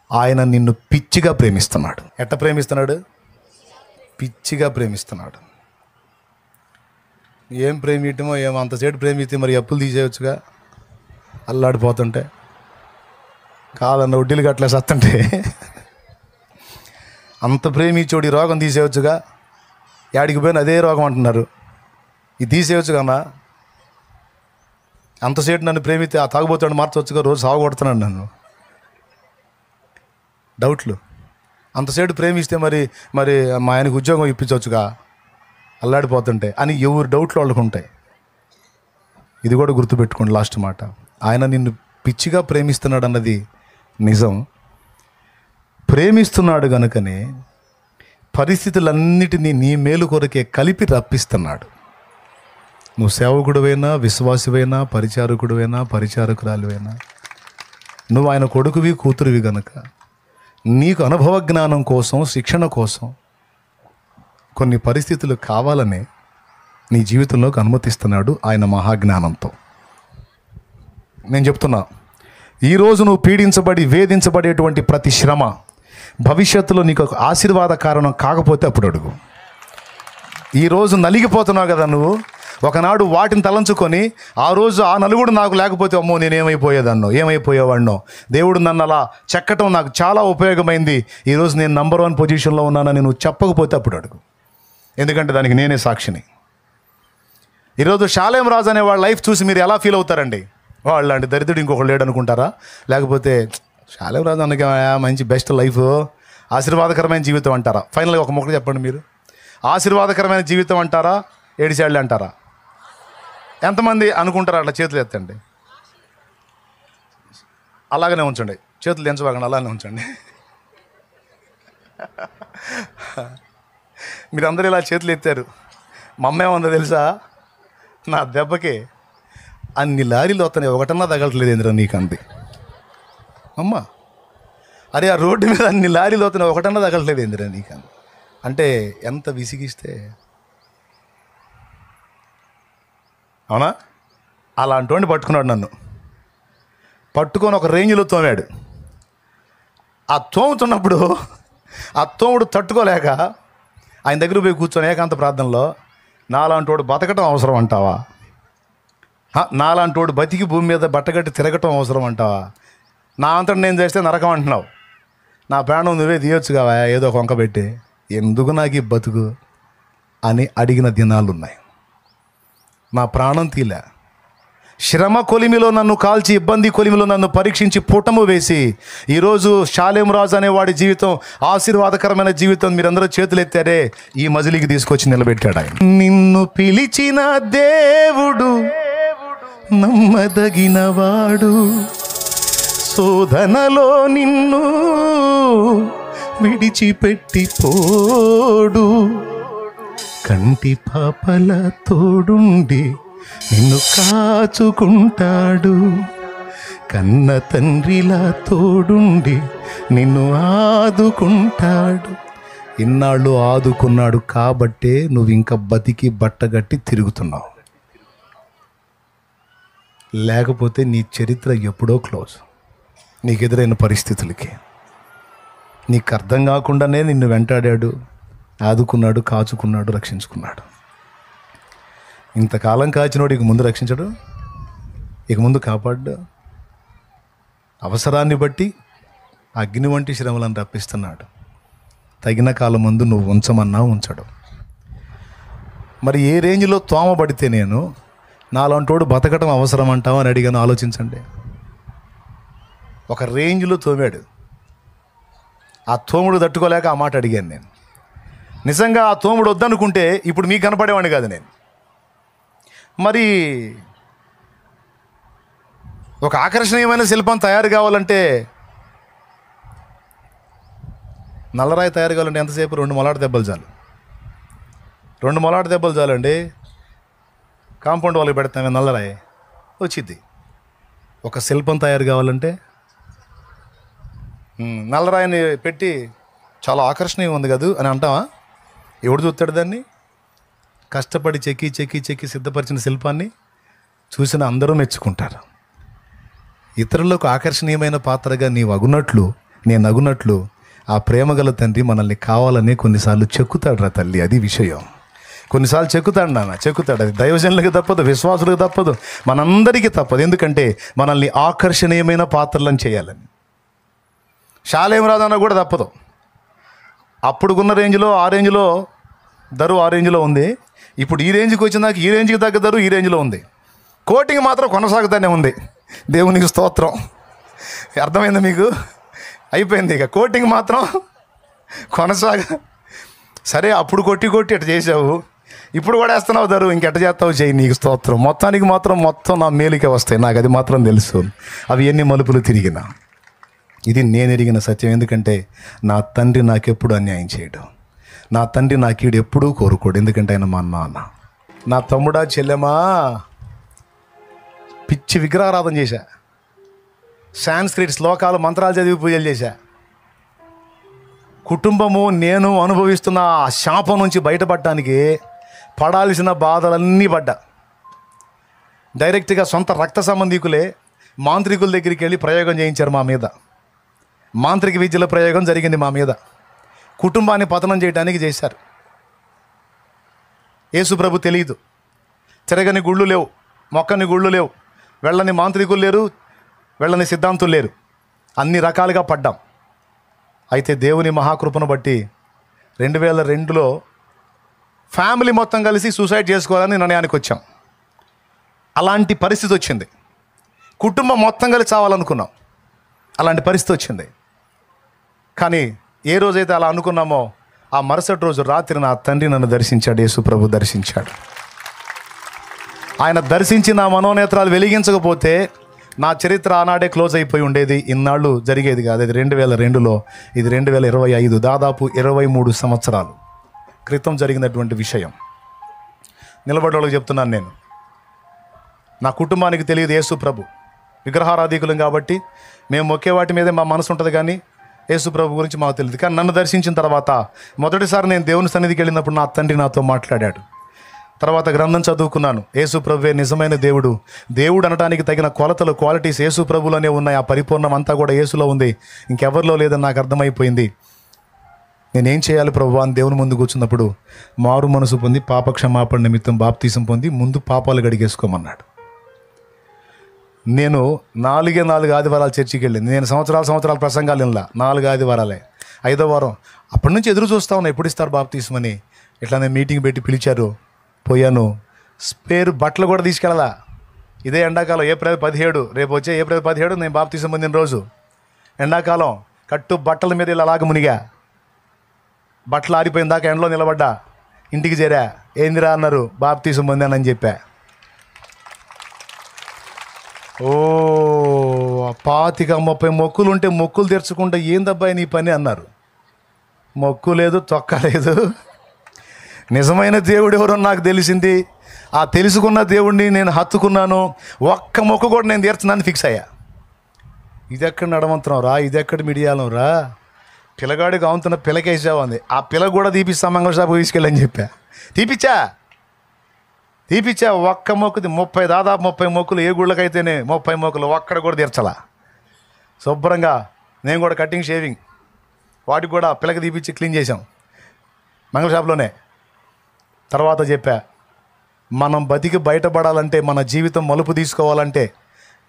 ఆయన నిన్ను పిచ్చిగా ప్రేమిస్తున్నాడు. ఎట్ట ప్రేమిస్తున్నాడు? పిచ్చిగా ప్రేమిస్తున్నాడు. ఏం ప్రేమియటమో ఏమో, అంతసేపు ప్రేమిస్తే మరి అప్పులు తీసేయచ్చుగా అల్లాడిపోతుంటే. కాదన్న వడ్డీలు గట్లా సత్తుంటే అంత ప్రేమించోడు ఈ రోగం తీసేయచ్చుగా. యాడికి పోయిన అదే రోగం అంటున్నారు. ఇది తీసేయచ్చు కన్నా. అంతసేపు నన్ను ప్రేమిస్తే ఆ తాగుబోతాడు మార్చవచ్చుగా, రోజు సాగుకొడుతున్నాడు నన్ను. డౌట్లు. అంతసేపు ప్రేమిస్తే మరి మరి మా ఆయనకు ఉద్యోగం ఇప్పించవచ్చుగా అల్లాడిపోతుంటే అని ఎవరు డౌట్లు వాళ్ళకు ఉంటాయి. ఇది కూడా గుర్తుపెట్టుకోండి. లాస్ట్ మాట, ఆయన నిన్ను పిచ్చిగా ప్రేమిస్తున్నాడు అన్నది నిజం. ప్రేమిస్తున్నాడు గనుకనే పరిస్థితులన్నిటినీ నీ మేలు కొరకే కలిపి రప్పిస్తున్నాడు. నువ్వు సేవకుడివైనా, విశ్వాసివైనా, పరిచారకుడివైనా, పరిచారకురాలివైనా, నువ్వు ఆయన కొడుకువి, కూతురువి గనుక నీకు అనుభవ జ్ఞానం కోసం, శిక్షణ కోసం కొన్ని పరిస్థితులు కావాలనే నీ జీవితంలోకి అనుమతిస్తున్నాడు ఆయన మహాజ్ఞానంతో. నేను చెప్తున్నా, ఈరోజు నువ్వు పీడించబడి వేధించబడేటువంటి ప్రతి శ్రమ భవిష్యత్తులో నీకు ఒక ఆశీర్వాద కారణం కాకపోతే అప్పుడు అడుగు. ఈరోజు నలిగిపోతున్నావు కదా నువ్వు, ఒకనాడు వాటిని తలంచుకొని ఆ రోజు ఆ నలుగుడు నాకు లేకపోతే అమ్మో నేను ఏమైపోయేవాడినో, దేవుడు నన్ను అలా చెక్కటం నాకు చాలా ఉపయోగమైంది, ఈరోజు నేను నంబర్ 1 పొజిషన్లో ఉన్నానని నువ్వు చెప్పకపోతే అప్పుడు అడుగు. ఎందుకంటే దానికి నేనే సాక్షిని. ఈరోజు షాలేం రాజు అనే వాళ్ళ లైఫ్ చూసి మీరు ఎలా ఫీల్ అవుతారండి? వాళ్ళు అంటే దరిద్రుడు ఇంకొకళ్ళు లేడు అనుకుంటారా? లేకపోతే షాలేం రాజు అన్నకి మంచి బెస్ట్ లైఫ్, ఆశీర్వాదకరమైన జీవితం అంటారా? ఫైనల్గా ఒక మొక్కలు చెప్పండి, మీరు ఆశీర్వాదకరమైన జీవితం అంటారా, ఏడిశాళ్ళు అంటారా? ఎంతమంది అనుకుంటారా? అట్లా చేతులు ఎత్తండి. అలాగనే ఉంచండి, చేతులు దించబాకండి, అలానే ఉంచండి. మీరందరూ ఇలా చేతులు ఎత్తారు. మా అమ్మ ఏముందో తెలుసా? నా దెబ్బకి అన్ని లారీలు వస్తున్నాయి, ఒకటన్నా తగలట్లేదు ఏంద్రా నీకు అంది అమ్మ. అరే ఆ రోడ్డు మీద అన్ని లారీలు వస్తున్నాయి, ఒకటన్నా తగలట్లేదు ఏంద్రా నీకు అంది. అంటే ఎంత విసిగిస్తే, అవునా? అలాంటి వాడిని పట్టుకున్నాడు. నన్ను పట్టుకొని ఒక రేంజ్లో తోమాడు. ఆ తోముతున్నప్పుడు ఆ తోముడు తట్టుకోలేక ఆయన దగ్గర పోయి కూర్చొని ఏకాంత ప్రార్థనలో, నాలాంటి వాడు బతకటం అవసరం అంటావా? నాలాంటి వాడు బతికి భూమి మీద బట్టగట్టి తిరగటం అవసరం అంటావా? నా అంతటి నేను చేస్తే నరకం అంటున్నావు, నా ప్రాణం నువ్వే తీయొచ్చు కావా ఏదో ఒక వంక పెట్టి, ఎందుకు నాకు ఈ బతుకు అని అడిగిన దినాలు ఉన్నాయి. నా ప్రాణం తీలే. శ్రమ కొలిమిలో నన్ను కాల్చి, ఇబ్బంది కొలిమిలో నన్ను పరీక్షించి పుటము వేసి ఈరోజు షాలేం రాజు అనే వాడి జీవితం ఆశీర్వాదకరమైన జీవితం మీరందరూ చేతులు ఎత్తారే, ఈ మజిలీకి తీసుకొచ్చి నిలబెట్టాడు ఆయన. నిన్ను పిలిచిన దేవుడు నమ్మదగినవాడు, శోధనలో నిన్ను విడిచిపెట్టి పోడు, కంటి పాపల తోడుండి నిన్ను కాచుకుంటాడు, కన్న తండ్రిలా తోడుండి నిన్ను ఆదుకుంటాడు. ఇన్నాళ్ళు ఆదుకున్నాడు కాబట్టే నువ్వు ఇంకా బతికి బట్టగట్టి తిరుగుతున్నావు. లేకపోతే నీ చరిత్ర ఎప్పుడో క్లోజ్. నీకు ఎదురైన పరిస్థితులకి నీకు అర్థం కాకుండానే నిన్ను వెంటాడాడు, ఆదుకున్నాడు, కాచుకున్నాడు, రక్షించుకున్నాడు. ఇంతకాలం కాచినోడు ఇక ముందు రక్షించడు, ఇక ముందు కాపాడు. అవసరాన్ని బట్టి అగ్ని వంటి శ్రమలను రప్పిస్తున్నాడు. తగిన కాలం ముందు నువ్వు ఉంచమన్నా ఉంచడు. మరి ఏ రేంజ్లో తోమబడితే నేను నాలాంటోడు బతకటం అవసరం అంటావు అని అడిగాను. ఆలోచించండి. ఒక రేంజ్లో తోమాడు. ఆ తోముడు తట్టుకోలేక ఆ మాట అడిగాను నేను. నిజంగా ఆ తోముడు వద్దనుకుంటే ఇప్పుడు మీకు కనపడేవాడిని కాదు నేను. మరి ఒక ఆకర్షణీయమైన శిల్పం తయారు కావాలంటే, నల్లరాయి తయారు కావాలంటే ఎంతసేపు? 2 మొలాట దెబ్బలు చాలు. 2 మొలాట దెబ్బలు చాలండి. కాంపౌండ్ వాళ్ళకి పెడతామే నల్లరాయి వచ్చింది. ఒక శిల్పం తయారు కావాలంటే నల్లరాయిని పెట్టి చాలా ఆకర్షణీయం ఉంది కదా అని అంటావా? ఎవడు చూస్తాడు దాన్ని? కష్టపడి చెక్కి సిద్ధపరిచిన శిల్పాన్ని చూసిన అందరూ మెచ్చుకుంటారు. ఇతరులకు ఆకర్షణీయమైన పాత్రగా నీవు అగునట్లు నేను నగునట్లు ఆ ప్రేమగల తండ్రి మనల్ని కావాలని కొన్నిసార్లు చెక్కుతాడు రా తల్లి. అది విషయం. కొన్నిసార్లు చెక్కుతాడు నాన్న, చెక్కుతాడు. అది దైవజనులకు తప్పదు, విశ్వాసులకు తప్పదు, మనందరికీ తప్పదు. ఎందుకంటే మనల్ని ఆకర్షణీయమైన పాత్రలను చేయాలని. శాలేం రాదన్న కూడా తప్పదు. అప్పుడున్న రేంజ్లో ఆ రేంజ్లో ధరు ఆ రేంజ్లో ఉంది. ఇప్పుడు ఈ రేంజ్కి వచ్చినాక ఈ రేంజ్కి తగ్గ ధరు ఈ రేంజ్లో ఉంది. కోటింగ్ మాత్రం కొనసాగుతూనే ఉంది. దేవునికి స్తోత్రం. అర్థమైంది మీకు? అయిపోయింది. ఇక కోటింగ్ మాత్రం సరే, అప్పుడు కొట్టి ఎట్ట చేసావు, ఇప్పుడు కూడా వేస్తున్నావు ధరు, ఇంకెట్ట చేస్తావు చెయ్యి, నీకు స్తోత్రం. మొత్తానికి మాత్రం మొత్తం నా మేలుకే వస్తాయి. నాకు అది మాత్రం తెలుసు. అవి ఎన్ని మలుపులు తిరిగినా ఇది నేను ఎరిగిన సత్యం. ఎందుకంటే నా తండ్రి నాకెప్పుడు అన్యాయం చేయడు. నా తండ్రి నా కీడు ఎప్పుడూ కోరుకోడు. ఎందుకంటే ఆయన మా నాన్న. నా తమ్ముడా చెల్లెమా పిచ్చి విగ్రహారాధన చేశా, సాంస్క్రిట్ శ్లోకాలు మంత్రాలు చదివి పూజలు చేశా. కుటుంబము నేను అనుభవిస్తున్న ఆ శాపం నుంచి బయటపడటానికి పడాల్సిన బాధలన్నీ పడ్డా. డైరెక్ట్గా సొంత రక్త సంబంధికులే మాంత్రికుల దగ్గరికి వెళ్ళి ప్రయోగం చేయించారు మా మీద. మాంత్రిక విద్యల ప్రయోగం జరిగింది మా మీద. కుటుంబాన్ని పతనం చేయడానికి చేశారు. యేసు ప్రభు తెలియదు. తిరగని గుళ్ళు లేవు, మొక్కని గుళ్ళు లేవు, వెళ్ళని మాంత్రికులు లేరు, వెళ్ళని సిద్ధాంతులు లేరు. అన్ని రకాలుగా పడ్డాం. అయితే దేవుని మహాకృపను బట్టి 2002లో ఫ్యామిలీ మొత్తం కలిసి సూసైడ్ చేసుకోవాలని నిర్ణయానికి వచ్చాం. అలాంటి పరిస్థితి వచ్చింది. కుటుంబం మొత్తం కలిసి చావాలనుకున్నాం. అలాంటి పరిస్థితి వచ్చింది. కానీ ఏ రోజైతే అలా అనుకున్నామో ఆ మరుసటి రోజు రాత్రి నా తండ్రి నన్ను దర్శించాడు. యేసు ప్రభు దర్శించాడు. ఆయన దర్శించి నా మనోనేత్రాలు వెలిగించకపోతే నా చరిత్ర ఆనాడే క్లోజ్ అయిపోయి ఉండేది. ఇన్నాళ్ళు జరిగేది కాదు. ఇది 2002లో, ఇది 2025, దాదాపు 23 సంవత్సరాలు క్రితం జరిగినటువంటి విషయం. నిలబడేవాళ్ళకి చెప్తున్నాను నేను. నా కుటుంబానికి తెలియదు యేసు ప్రభు. విగ్రహారాధికులం కాబట్టి మేము మొక్కే వాటి మీదే మా మనసు ఉంటుంది, కానీ యేసు ప్రభు గురించి మాకు తెలియదు. కానీ నన్ను దర్శించిన తర్వాత మొదటిసారి నేను దేవుని సన్నిధికి వెళ్ళినప్పుడు నా తండ్రి నాతో మాట్లాడాడు. తర్వాత గ్రంథం చదువుకున్నాను. యేసు ప్రభువే నిజమైన దేవుడు. దేవుడు అనడానికి తగిన కొలతలు, క్వాలిటీస్ యేసు ప్రభులోనే ఉన్నాయి. ఆ పరిపూర్ణం అంతా కూడా యేసులో ఉంది, ఇంకెవరిలో లేదని నాకు అర్థమైపోయింది. నేనేం చేయాలి ప్రభువా అని దేవుని ముందు కూర్చున్నప్పుడు మారు మనసు పొంది పాపక్షమాపణ నిమిత్తం బాప్తీసం పొంది ముందు పాపాలు గడిగేసుకోమన్నాడు. నేను 4 ఆదివారాలు చర్చికి వెళ్ళింది. నేను సంవత్సరాలు ప్రసంగాలు వినలా. 4 ఆదివారాలే. 5వ వారం అప్పటి నుంచి ఎదురు చూస్తా ఉన్నా, ఎప్పుడు ఇస్తారు బాప్తీసమని. ఇట్లానే మీటింగ్ పెట్టి పిలిచారు, పోయాను. స్పేర్ బట్టలు కూడా తీసుకెళ్ళాలా. ఇదే ఎండాకాలం, ఏప్రిల్ 17, రేపు వచ్చే ఏప్రిల్ 17 నేను బాప్తీసం పొందిన రోజు. ఎండాకాలం కట్టు బట్టల మీద ఇలా అలాగ మునిగా, బట్టలు ఆరిపోయిన దాకా ఎండలో నిలబడ్డా. ఇంటికి చేరా. ఏందిరా అన్నారు, బాప్తీసం పొందానని చెప్పా. ఓ 25-30 మొక్కులు ఉంటే మొక్కులు తెరుచుకుంటే ఏందబ్బాయి నీ పని అన్నారు. మొక్కు లేదు, తొక్క లేదు. నిజమైన దేవుడు ఎవరో నాకు తెలిసింది. ఆ తెలుసుకున్న దేవుడిని నేను హత్తుకున్నాను. ఒక్క మొక్కు కూడా నేను తీర్చనని ఫిక్స్ అయ్యా. ఇది ఎక్కడ నడవంతరం రా, ఇది ఎక్కడ మిడియాలం రా, పిల్లగాడికి అవుతున్న పిల్లకేసావు అంది. ఆ పిల్ల కూడా తీపిస్తా మంగళ షాపు తీసుకెళ్ళని చెప్పా. తీపిచ్చా. ఒక్క మొక్కుది 30, దాదాపు 30 మొక్కులు. ఏ గుళ్ళకైతేనే 30 మొక్కులు, ఒక్కడ కూడా తీర్చలా. శుభ్రంగా నేను కూడా కటింగ్ షేవింగ్ వాటికి కూడా పిల్లకి తీపిచ్చి క్లీన్ చేసాం మంగళ షాప్లోనే. తర్వాత చెప్పా, మనం బతికి బయటపడాలంటే, మన జీవితం మలుపు తీసుకోవాలంటే,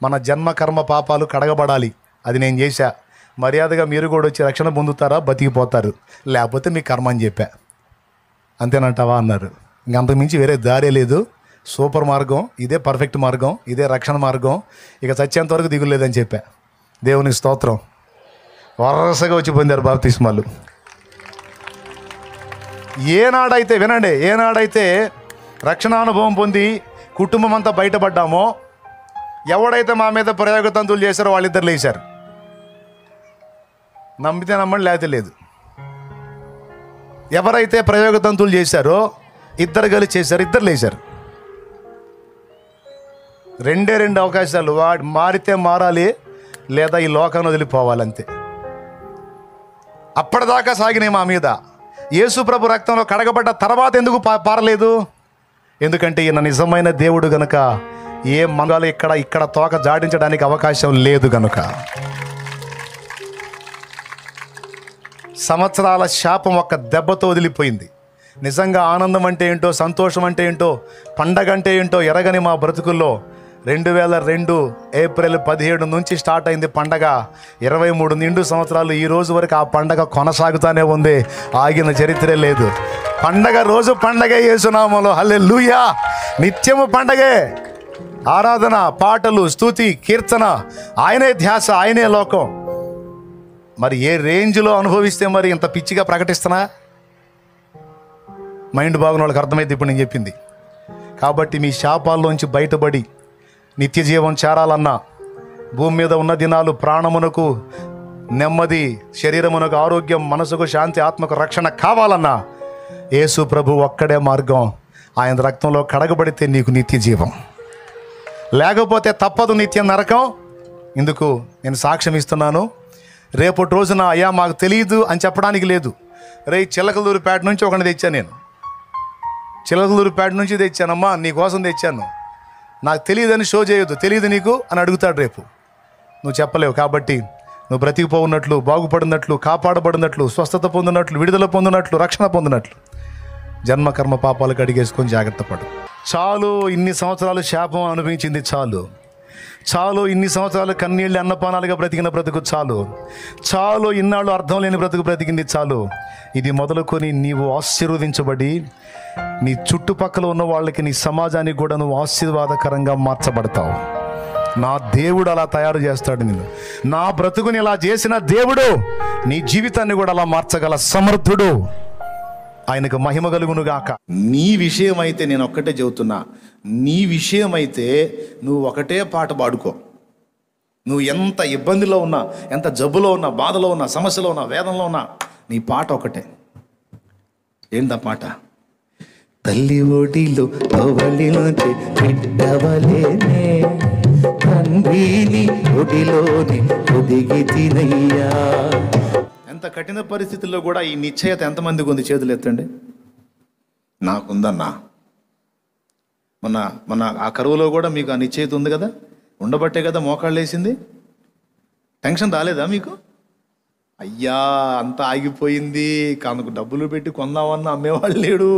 మన జన్మ కర్మ పాపాలు కడగబడాలి. అది నేను చేశా. మర్యాదగా మీరు కూడా వచ్చి రక్షణ పొందుతారా, బతికిపోతారు, లేకపోతే మీ కర్మ అని చెప్పా. అంతేనంటావా అన్నారు. ఇంకంతకుమించి వేరే దారే లేదు. సూపర్ మార్గం ఇదే, పర్ఫెక్ట్ మార్గం ఇదే, రక్షణ మార్గం, ఇక చచ్చేంత వరకు దిగులేదని చెప్పా. దేవునికి స్తోత్రం. వరుసగా వచ్చి పొందారు బాప్తిస్మాలు. ఏనాడైతే, వినండి, ఏనాడైతే రక్షణ అనుభవం పొంది కుటుంబం అంతా బయటపడ్డామో, ఎవడైతే మా మీద ప్రయోగతంతులు చేశారో వాళ్ళిద్దరు లేచారు. నమ్మితే నమ్మండి, లేకపోతే లేదు. ఎవరైతే ప్రయోగతంతులు చేశారో ఇద్దరు కలిసి చేశారు, ఇద్దరు లేచారు. 2 అవకాశాలు. మారితే మారాలి, లేదా ఈ లోకాన్ని వదిలిపోవాలంతే. అప్పటిదాకా సాగినాయి మా మీద. యేసు ప్రభు రక్తంలో కడగబడ్డ తర్వాత ఎందుకు పారలేదు? ఎందుకంటే ఈయన నిజమైన దేవుడు గనుక ఏ మంగాలు ఇక్కడ తోక జాడించడానికి అవకాశం లేదు గనుక. సంవత్సరాల శాపం ఒక్క దెబ్బతో వదిలిపోయింది. నిజంగా ఆనందం అంటే ఏంటో, సంతోషం అంటే ఏంటో, పండగ అంటే ఏంటో ఎరగని మా బ్రతుకుల్లో 2002 ఏప్రిల్ 17 నుంచి స్టార్ట్ అయింది పండగ. 23 నిండు సంవత్సరాలు ఈ రోజు వరకు ఆ పండగ కొనసాగుతూనే ఉంది, ఆగిన చరిత్రే లేదు. పండగ రోజు పండగే యేసునామములో, హల్లెలూయా. నిత్యము పండగే, ఆరాధన, పాటలు, స్తుతి, కీర్తన, ఆయనే ధ్యాస, ఆయనే లోకం. మరి ఏ రేంజ్లో అనుభవిస్తే మరి ఇంత పిచ్చిగా ప్రకటిస్తున్నా? మైండ్ బాగున్న వాళ్ళకి అర్థమైంది ఇప్పుడు నేను చెప్పింది. కాబట్టి మీ శాపాల్లోంచి బయటపడి నిత్య జీవం చేరాలన్నా, భూమి మీద ఉన్న దినాలు ప్రాణమునకు నెమ్మది, శరీరమునకు ఆరోగ్యం, మనసుకు శాంతి, ఆత్మకు రక్షణ కావాలన్నా యేసు ప్రభు ఒక్కడే మార్గం. ఆయన రక్తంలో కడగబడితే నీకు నిత్య జీవం, లేకపోతే తప్పదు నిత్య నరకం. ఇందుకు నేను సాక్ష్యం ఇస్తున్నాను. రేపటి రోజున అయ్యా మాకు తెలియదు అని చెప్పడానికి లేదు. చిలకలూరుపేట నుంచి ఒకటి తెచ్చాను, నేను చిలకలూరుపేట నుంచి తెచ్చానమ్మా, నీకోసం తెచ్చాను, నాకు తెలియదని షో చేయొద్దు, తెలియదు నీకు అని అడుగుతాడు రేపు. నువ్వు చెప్పలేవు. కాబట్టి నువ్వు బ్రతికిపోఉన్నట్లు, బాగుపడినట్లు, కాపాడబడినట్లు, స్వస్థత పొందినట్లు, విడుదల పొందినట్లు, రక్షణ పొందినట్లు జన్మకర్మ పాపాలు కడిగేసుకొని జాగ్రత్త పడు. చాలు, ఇన్ని సంవత్సరాలు శాపం అనుభవించింది చాలు. చాలు, ఇన్ని సంవత్సరాలు కన్నీళ్ళు అన్నపానాలుగా బ్రతికిన బ్రతుకు చాలు. చాలు, ఇన్నాళ్ళు అర్థం లేని బ్రతుకు బ్రతికింది చాలు. ఇది మొదలుకొని నీవు ఆశీర్వదించబడి నీ చుట్టుపక్కల ఉన్న వాళ్ళకి, నీ సమాజానికి కూడా నువ్వు ఆశీర్వాదకరంగా మార్చబడతావు. నా దేవుడు అలా తయారు చేస్తాడు నిన్ను. నా బ్రతుకుని ఇలా చేసిన దేవుడు నీ జీవితాన్ని కూడా అలా మార్చగల సమర్థుడు. ఆయనకు మహిమ కలుగును గాక. నీ విషయం అయితే నేను ఒక్కటే చెబుతున్నా, నీ విషయం అయితే నువ్వు ఒకటే పాట పాడుకో. నువ్వు ఎంత ఇబ్బందిలో ఉన్నా, ఎంత జబ్బులో ఉన్నా, బాధలో ఉన్నా, సమస్యలో ఉన్నా, వేదనలో ఉన్నా, నీ పాట ఒకటే. ఏంటా పాట? తల్లి ఒడిలో తొవలిలోంచి బిడ్డవలేనే, తండ్రిని ఒడిలోని ఒదిగి తినయ్యా. ఎంత కఠిన పరిస్థితుల్లో కూడా ఈ నిశ్చయత ఎంతమందికి ఉంది? చేతులు ఎత్తండి. నాకుందన్నా. మన ఆ కరువులో కూడా మీకు ఆ నిశ్చయిత ఉంది కదా, ఉండబట్టే కదా మోకాళ్ళు వేసింది. టెన్షన్ రాలేదా మీకు? అయ్యా అంతా ఆగిపోయింది, కానుక డబ్బులు పెట్టి కొందామన్నా అమ్మేవాళ్ళు లేడు,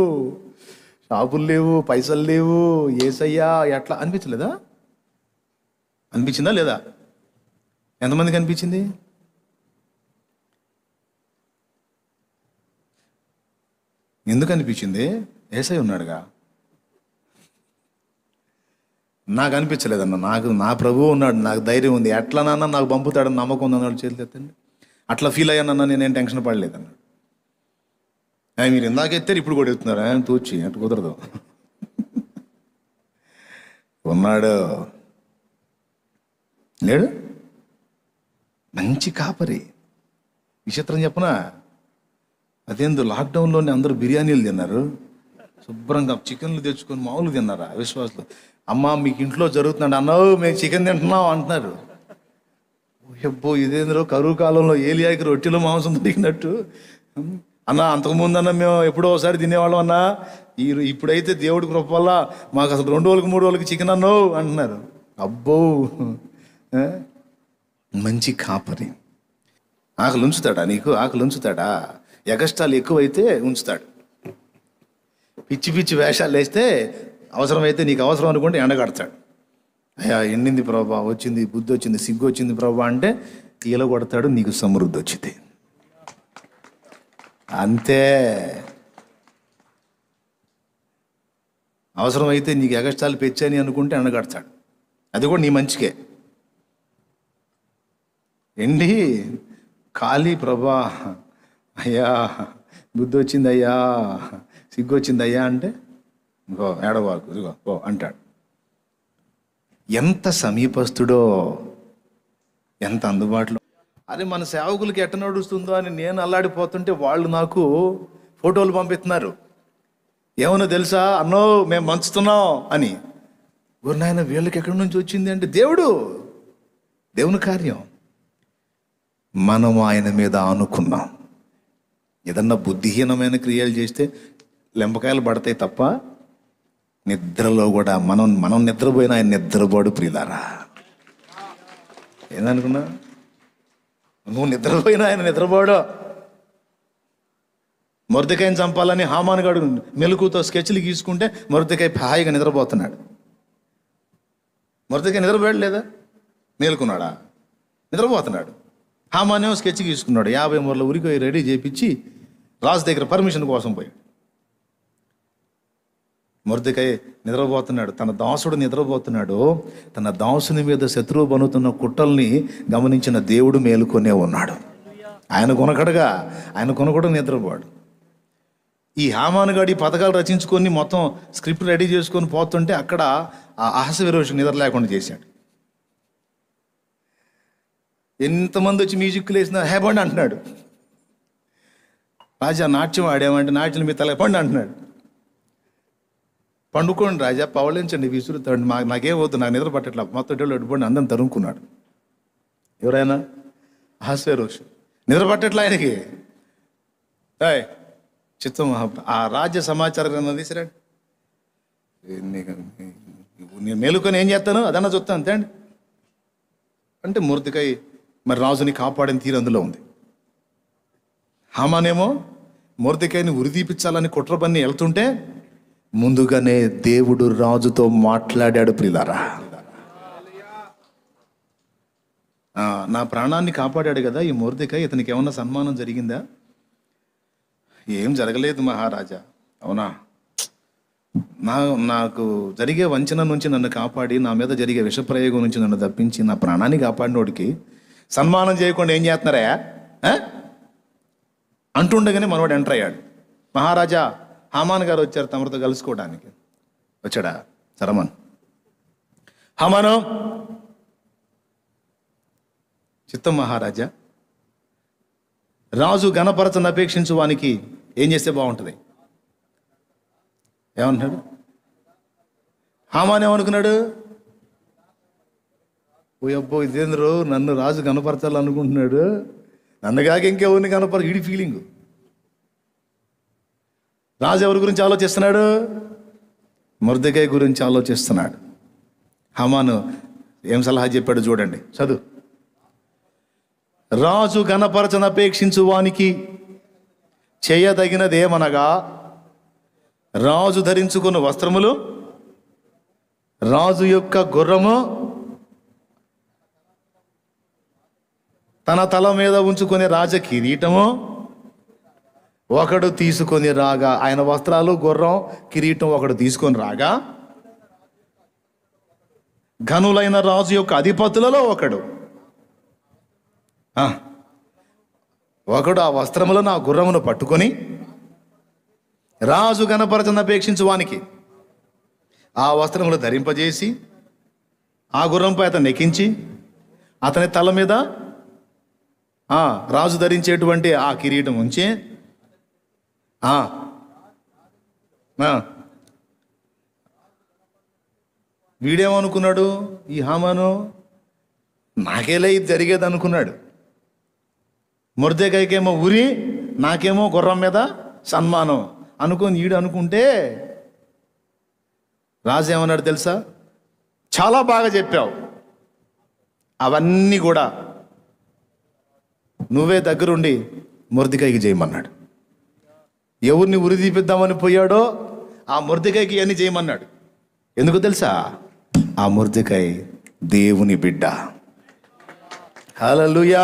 షాపులు లేవు, పైసలు లేవు, ఏసయ్యా ఎట్లా అనిపించలేదా? అనిపించిందా లేదా? ఎంతమందికి అనిపించింది? ఎందుకు అనిపించింది? ఏసై ఉన్నాడుగా. నాకు అనిపించలేదన్న, నా ప్రభువు ఉన్నాడు, నాకు ధైర్యం ఉంది, ఎట్లా నాన్న నాకు పంపుతాడని నమ్మకం ఉంది అన్నాడు. చేతులు ఎత్తండి. అట్లా ఫీల్ అయ్యానన్నా, నేనేం టెన్షన్ పడలేదన్నాడు. మీరు ఇందాక ఎత్తారు, ఇప్పుడు కూడా ఎత్తున్నారు. ఆయన తూచి అటు కుదరదు. ఉన్నాడు, లేడు, మంచి కాపరి. విచిత్రం చెప్పనా? అదేందో లాక్డౌన్లోనే అందరూ బిర్యానీలు తిన్నారు, శుభ్రంగా చికెన్లు తెచ్చుకొని మామూలు తిన్నారా విశ్వాసులు? అమ్మ మీకు ఇంట్లో జరుగుతున్నాడు అన్నావు, మేము చికెన్ తింటున్నాం అంటున్నారు. ఎబ్బో ఇదేంద్రో కరువు కాలంలో ఏలియాకి రొట్టెలో మాంసం దొరికినట్టు. అన్న అంతకుముందు అన్న మేము ఎప్పుడో ఒకసారి తినేవాళ్ళం అన్నా, ఇప్పుడైతే దేవుడి కృప వల్ల మాకు అసలు 2 రోజులకి 3 రోజులకి చికెన్ అన్నావు అంటున్నారు. అబ్బో మంచి కాపరి. ఆకలి ఉంచుతాడా నీకు? ఆకలి ఉంచుతాడా? ఎగస్టాలు ఎక్కువైతే ఉంచుతాడు. పిచ్చి పిచ్చి వేషాలు వేస్తే అవసరమైతే నీకు అవసరం అనుకుంటే ఎండగడతాడు. అయ్యా ఎండింది ప్రభా, వచ్చింది బుద్ధి వచ్చింది, సిగ్గు వచ్చింది ప్రభా అంటే ఈల కొడతాడు, నీకు సమృద్ధి వచ్చింది. అంతే. అవసరమైతే నీకు ఎగస్టాలు పెంచాని అనుకుంటే ఎండగడతాడు. అది కూడా నీ మంచికే. ఎండి ఖాళీ ప్రభా, అయ్యా బుద్ధి వచ్చింది అయ్యా, సిగ్గు వచ్చింది అయ్యా అంటే ఇంకో ఏడవాకు ఇదిగో ఓ అంటాడు. ఎంత సమీపస్తుడో, ఎంత అందుబాటులో. అరే మన సేవకులకి ఎట్ట నడుస్తుందో అని నేను అల్లాడిపోతుంటే వాళ్ళు నాకు ఫోటోలు పంపిస్తున్నారు. ఏమన్నా తెలుసా అన్నో మేము మంచుతున్నాం అని. నాయన వీళ్ళకి ఎక్కడి నుంచి వచ్చింది అంటే దేవుని కార్యం. మనం ఆయన మీద ఆనుకున్నాం. ఏదన్నా బుద్ధిహీనమైన క్రియలు చేస్తే లెంపకాయలు పడతాయి తప్ప నిద్రలో కూడా మనం నిద్రపోయినా ఆయన నిద్రపోడు. ప్రియులారా, ఏందనుకున్నా? నువ్వు నిద్రపోయినా ఆయన నిద్రపోడు. మొర్దెకాయని చంపాలని హామానుగాడు మెలకుతో స్కెచ్లు గీసుకుంటే మొర్దెకాయ హాయిగా నిద్రపోతున్నాడు. మొర్దెకాయ నిద్రపోయలేదా? మేలుకున్నాడా? నిద్రపోతున్నాడు. హామానేమో స్కెచ్ గీసుకున్నాడు. 50 మూరల ఉరికి రెడీ చేయించి రాజు దగ్గర పర్మిషన్ కోసం పోయాడు. మొర్దెకాయ నిద్రపోతున్నాడు. తన దాసుడు నిద్రపోతున్నాడు. తన దాసుని మీద శత్రువు బనుతున్న కుట్రల్ని గమనించిన దేవుడు మేలుకొనే ఉన్నాడు. ఆయన కొనకడగా ఆయన కొనకూడ నిద్రపోడు. ఈ హామానుగాడి పథకాలు రచించుకొని మొత్తం స్క్రిప్ట్ రెడీ చేసుకొని పోతుంటే అక్కడ ఆ అహస్వేరోషు నిద్ర లేకుండా చేశాడు. ఎంతమంది వచ్చి మ్యూజిక్లు వేసినా హేబండి అంటున్నాడు. రాజా నాట్యం ఆడామంటే నాట్యం మీ తల పండి అంటున్నాడు. పండుకోండి రాజా, పవళించండి, విసురుతాడు, నాకేం వద్దు, నాకు నిద్ర పట్టట్లా, మొత్తం అడ్డుపడి అందరం తరుముకున్నాడు. ఎవరైనా అహస్వేరోషు నిద్ర పట్టట్లా ఆయనకి. చిత్తం ఆ రాజ్య సమాచార గ్రంథం తీసిరాడు. నేను మేలుకొని ఏం చేస్తాను అదన్నా చూస్తాను అంతే అండి అంటే మొర్దెకాయ మరి రాజుని కాపాడిన తీరు అందులో ఉంది. హామానేమో మొర్దెకాయని ఉరిదీపించాలని కుట్ర పన్ని వెళ్తుంటే ముందుగానే దేవుడు రాజుతో మాట్లాడాడు. ప్రియులారా, నా ప్రాణాన్ని కాపాడాడు కదా ఈ మొర్దెకాయ, ఇతనికి ఏమన్నా సన్మానం జరిగిందా? ఏం జరగలేదు మహారాజా. అవునా? నాకు జరిగే వంచన నుంచి నన్ను కాపాడి నా మీద జరిగే విషప్రయోగం నుంచి నన్ను తప్పించి నా ప్రాణాన్ని కాపాడినోడికి సన్మానం చేయకుండా ఏం చేస్తున్నారా అంటుండగానే మనవాడు ఎంటర్ అయ్యాడు. మహారాజా, హామాన్ గారు వచ్చారు తమరితో కలుసుకోవడానికి. వచ్చాడా? సరమన్ హామాను. చిత్తం మహారాజా, రాజు ఘనపరచను అపేక్షించు వానికి ఏం చేస్తే బాగుంటుంది? ఏమంటున్నాడు? హామాన్ ఏమనుకున్నాడు? ఓ అబ్బో ఇదేంద్రో నన్ను రాజు కనపరచాలనుకుంటున్నాడు, నన్ను కాక ఇంకెవరిని కనపరచ, ఈడి ఫీలింగు. రాజు ఎవరి గురించి ఆలోచిస్తున్నాడు? మొర్దెకాయ గురించి ఆలోచిస్తున్నాడు. హామాను ఏం సలహా చెప్పాడు చూడండి, చదువు. రాజు ఘనపరచను అపేక్షించు వానికి చేయదగినదేమనగా రాజు ధరించుకున్న వస్త్రములు, రాజు యొక్క గుర్రము తన తల మీద ఉంచుకునే రాజ కిరీటము ఒకడు తీసుకొని రాగా, ఆయన వస్త్రాలు, గుర్రం, కిరీటం ఒకడు తీసుకొని రాగా, ఘనులైన రాజు యొక్క అధిపతులలో ఒకడు ఆ వస్త్రములను ఆ గుర్రమును పట్టుకొని రాజు ఘనపరచను అపేక్షించు వానికి ఆ వస్త్రములు ధరింపజేసి ఆ గుర్రంపై అతను ఎక్కించి అతని తల మీద రాజు ధరించేటువంటి ఆ కిరీటం ఉంచి వీడేమనుకున్నాడు? ఈ హామాను నాకేలే ఇది జరిగేది అనుకున్నాడు. మొర్దెకాయకేమో ఉరి, నాకేమో గుర్రం మీద సన్మానం అనుకొని ఈడు అనుకుంటే రాజు ఏమన్నాడు తెలుసా? చాలా బాగా చెప్పావు, అవన్నీ కూడా నువ్వే దగ్గరుండి మొర్దెకాయకి చేయమన్నాడు. ఎవరిని ఉరి తీపిద్దామని పోయాడో ఆ మొర్దెకాయకి అన్ని చేయమన్నాడు. ఎందుకు తెలుసా? ఆ మొర్దెకాయ దేవుని బిడ్డ. హల్లెలూయా.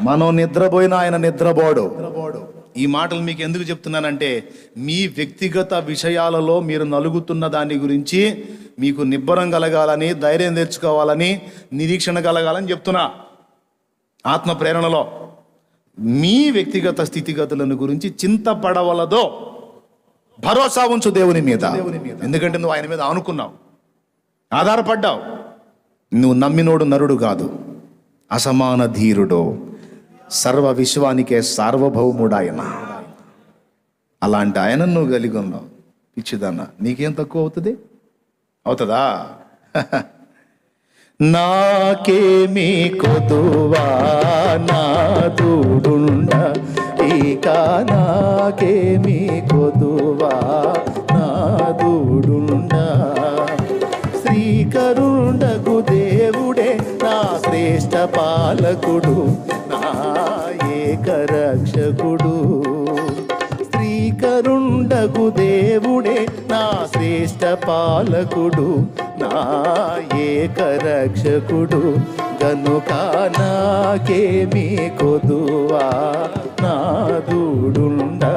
మనం నిద్రపోయినా ఆయన నిద్రపోడు. ఈ మాటలు మీకు ఎందుకు చెప్తున్నానంటే మీ వ్యక్తిగత విషయాలలో మీరు నలుగుతున్న దాని గురించి మీకు నిబ్బరం కలగాలని, ధైర్యం తెచ్చుకోవాలని, నిరీక్షణ కలగాలని చెప్తున్నా. ఆత్మ ప్రేరణలో మీ వ్యక్తిగత స్థితిగతులను గురించి చింతపడవలదో భరోసా ఉంచు దేవుని మీద. ఎందుకంటే నువ్వు ఆయన మీద ఆనుకున్నావు, ఆధారపడ్డావు. నువ్వు నమ్మినోడు నరుడు కాదు, అసమాన ధీరుడు, సర్వ విశ్వానికే సార్వభౌముడాయన. అలాంటి ఆయన నువ్వు కలిగి ఉన్నావు. పిచ్చిదన్న, నీకేం తక్కువ అవుతుంది? అవుతుందా? నాకేమీ కొదువా నాదుడుండ, ఇక నాకేమీ కొదువా నాదుడుండ. శ్రీకరుండకు దేవుడే నా శ్రేష్ఠ పాలకుడు, నా ఏకరక్షకుడు. శ్రీకరుండగు దేవుడే నా శ్రేష్ఠ పాలకుడు, నా ఏకరక్షకుడు, గనుక నాకేమీ కొదువా నాదుడుండా.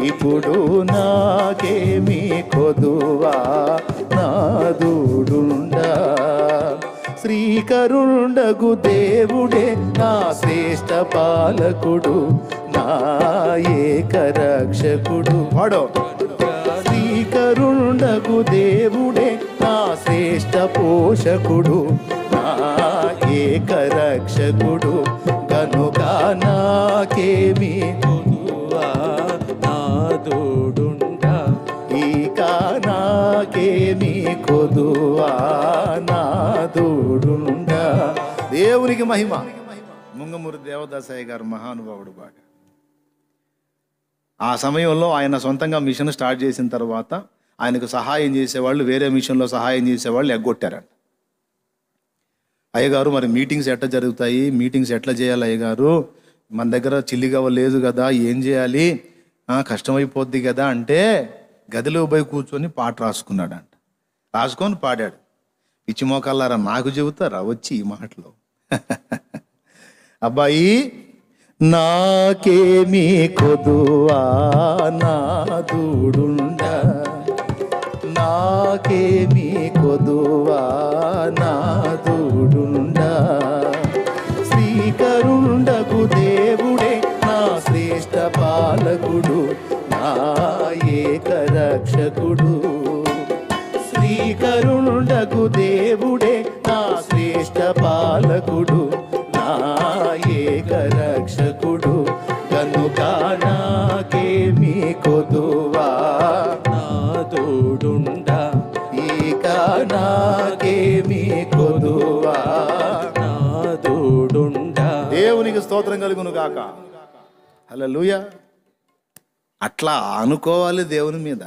ఇప్పుడు నాకేమీ కొదువా నాదుడుండా. శ్రీకరుండగు దేవుడే నా శ్రేష్ఠ పాలకుడు, నా ఏకరక్షకుడు. వాడో శ్రీకరుండగు దేవుడే నా శ్రేష్ఠ పోషకుడు, నా ఏకరక్షకుడు, కనుక నాకేమీ కొదువా నాదుడుండా. ఇక నాకేమీ కొదువా నాదుడుండా. దేవునికి మహిమ. ముంగమూరి దేవదాసయ్య గారు మహానుభావుడు బాగా. ఆ సమయంలో ఆయన సొంతంగా మిషన్ స్టార్ట్ చేసిన తర్వాత ఆయనకు సహాయం చేసేవాళ్ళు, వేరే మిషన్లో సహాయం చేసేవాళ్ళు ఎగ్గొట్టారంట. అయ్యగారు మరి మీటింగ్స్ ఎట్లా జరుగుతాయి, మీటింగ్స్ ఎట్లా చేయాలి అయ్యగారు, మన దగ్గర చిల్లిగవ్వ లేదు కదా, ఏం చేయాలి, కష్టమైపోద్ది కదా అంటే గదిలో పోయి కూర్చొని పాట రాసుకున్నాడంట. రాసుకొని పాడాడు. పిచ్చి మోకాళ్ళారా నాకు చెబుతారా వచ్చి ఈ మాటలో. అబ్బాయి నాకేమీ కొదువా నాదుడుండా, నాకేమీ కొదువా నాదుడుండా. శ్రీకరుండగు దేవుడే నా శ్రేష్ఠ పాలకుడు, నా ఏకరక్షకుడు. శ్రీకరుండగు దేవుడే నా శ్రేష్ఠ పాలకుడు, నా ఏకరక్షకుడు, కనుక నాకేమీ కొదువా నాదుడుండా. ఇక నాకేమీ కొదువా నాదుడుండా. దేవునికి స్తోత్రం కలుగును గాక. హల్లెలూయా. అట్లా అనుకోవాలి దేవుని మీద,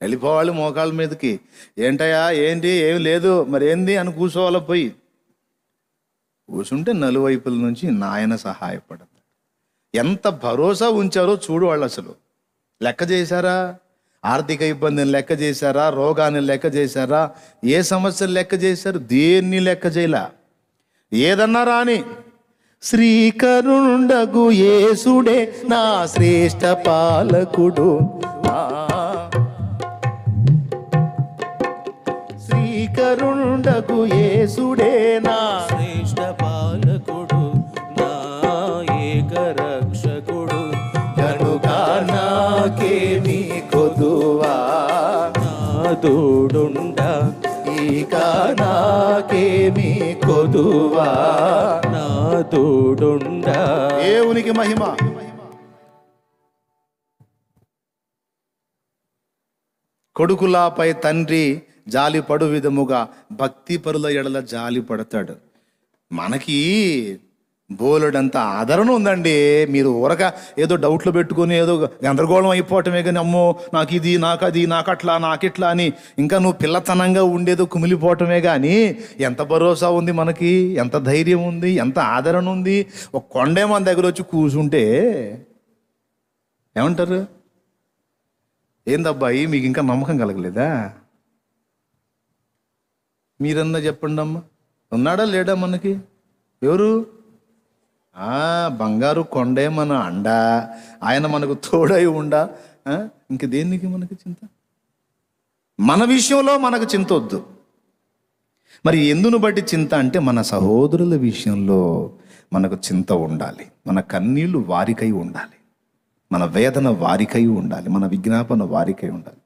వెళ్ళిపోవాలి మోకాళ్ళ మీదకి. ఏంటయ్యా ఏంటి, ఏం లేదు మరి ఏంది అని కూర్చోవాలి. పోయి కూర్చుంటే నలువైపుల నుంచి నాయన సహాయపడతాడు. ఎంత భరోసా ఉంచారో చూడు వాళ్ళు. అసలు లెక్క చేశారా? ఆర్థిక ఇబ్బందిని లెక్క చేశారా? రోగాన్ని లెక్క చేశారా? ఏ సమస్యలు లెక్క చేశారు? దేన్ని లెక్క చేయలా. ఏదన్నా రాని శ్రీకరుండగు యేసుడే నా శ్రేష్ఠ పాలకుడు, శ్రీకరుండగు యేసుడే నా శ్రేష్ఠ పాలకుడు, నా ఏకరక్షకుడు, కనుక నాకేమీ కొదువా నాదుడుండా. ఇక నాకేమీ కొదువా నాదుడుండా. దేవునికి మహిమ. కొడుకులపై తండ్రి జాలి పడు విధముగా భక్తి పరుల ఎడల జాలి పడతాడు. మనకి బోలెడంత ఆదరణ ఉందండి. మీరు ఊరక ఏదో డౌట్లు పెట్టుకొని ఏదో గందరగోళం అయిపోవటమే కానీ, అమ్మో నాకు ఇది, నాకు అది, నాకు అట్లా, నాకిట్లా అని ఇంకా నువ్వు పిల్లతనంగా ఉండేదో కుమిలిపోవటమే కానీ ఎంత భరోసా ఉంది మనకి, ఎంత ధైర్యం ఉంది, ఎంత ఆదరణ ఉంది. ఒక కొండే మన దగ్గర వచ్చి కూర్చుంటే ఏమంటారు? ఏందబ్బాయి మీకు ఇంకా నమ్మకం కలగలేదా? మీరన్నా చెప్పండి అమ్మా. ఉన్నాడా లేడా మనకి? ఎవరు? బంగారు కొండే మన అండ, ఆయన మనకు తోడై ఉండా. ఇంక దేనికి మనకి చింత? మన విషయంలో మనకు చింత వద్దు. మరి ఎందును బట్టి చింత అంటే మన సహోదరుల విషయంలో మనకు చింత ఉండాలి. మన కన్నీళ్లు వారికై ఉండాలి, మన వేదన వారికై ఉండాలి, మన విజ్ఞాపన వారికై ఉండాలి.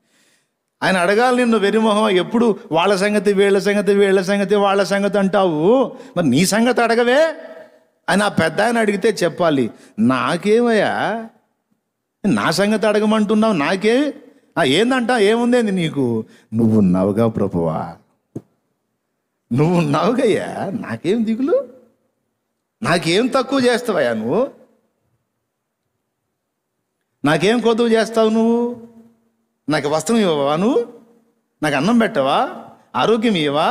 ఆయన అడగాలి నిన్ను, వెరిమొహం ఎప్పుడు వాళ్ళ సంగతి వీళ్ళ సంగతి వీళ్ళ సంగతి వాళ్ళ సంగతి అంటావు, మరి నీ సంగతి అడగవే అని ఆ పెద్ద ఆయన అడిగితే చెప్పాలి, నాకేమయ్యా నా సంగతి అడగమంటున్నావు, నాకే ఏందంట, ఏముందేంది నీకు, నువ్వు ఉన్నావుగా ప్రభువా, నువ్వు ఉన్నావుగయ్యా, నాకేం దిగులు, నాకేం తక్కువ చేస్తావయ్యా నువ్వు, నాకేం కొద్దువ చేస్తావు నువ్వు, నాకు వస్త్రం ఇవ్వవా, నువ్వు నాకు అన్నం పెట్టవా, ఆరోగ్యం ఇవ్వవా,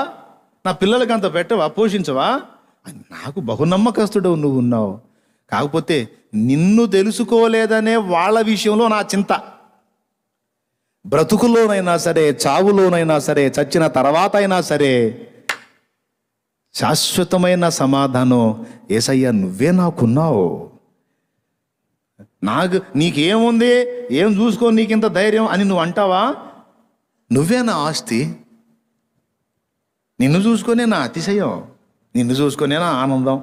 నా పిల్లలకి అంత పెట్టవా, పోషించవా, నాకు బహునమ్మకస్తుడు నువ్వు ఉన్నావు. కాకపోతే నిన్ను తెలుసుకోలేదనే వాళ్ళ విషయంలో నా చింత. బ్రతుకులోనైనా సరే, చావులోనైనా సరే, చచ్చిన తర్వాత అయినా సరే శాశ్వతమైన సమాధానం యేసయ్య నువ్వే నాకున్నావు. నీకేముంది, ఏం చూసుకో నీకింత ధైర్యం అని నువ్వు అంటావా? నువ్వే నా ఆస్తి, నిన్ను చూసుకొనే నా అతిశయం, నిన్ను చూసుకొనే నా ఆనందం.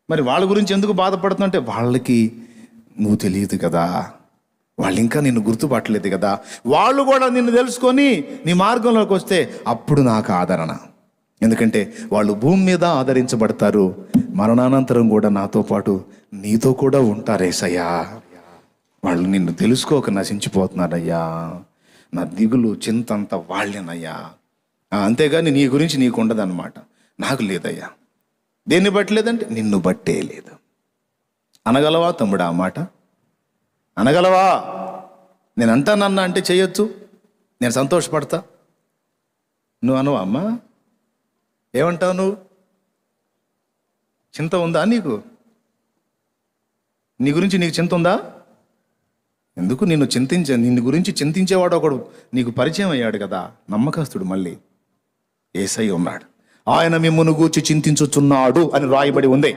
మరి వాళ్ళ గురించి ఎందుకు బాధపడుతుందంటే వాళ్ళకి నువ్వు తెలియదు కదా, వాళ్ళు ఇంకా నిన్ను గుర్తుపట్టలేదు కదా. వాళ్ళు కూడా నిన్ను తెలుసుకొని నీ మార్గంలోకి వస్తే అప్పుడు నాకు ఆదరణ. ఎందుకంటే వాళ్ళు భూమి మీద ఆదరించబడతారు, మరణానంతరం కూడా నాతో పాటు నీతో కూడా ఉంటారు యేసయ్యా. వాళ్ళు నిన్ను తెలుసుకోక నశించిపోతున్నారయ్యా. నా దిగులు చింతంతా వాళ్ళేనయ్యా. అంతేగాని నీ గురించి నీకు ఉండదన్నమాట. నాకు లేదయ్యా. దేన్ని బట్టి లేదంటే నిన్ను బట్టే లేదు. అనగలవా తమ్ముడా ఆ మాట? అనగలవా? నేను అంటానన్నా అంటే చేయొచ్చు, నేను సంతోషపడతా. నువ్వు అనవా అమ్మా? ఏమంటావు నువ్వు? చింత ఉందా నీకు? నీ గురించి నీకు చింత ఉందా? ఎందుకు నిన్ను గురించి చింతించేవాడు ఒకడు నీకు పరిచయం అయ్యాడు కదా, నమ్మకస్తుడు. మళ్ళీ యేసయ్య ఉన్నాడు. ఆయన మిమ్మును గూర్చి చింతించుచున్నాడు అని రాయబడి ఉంది.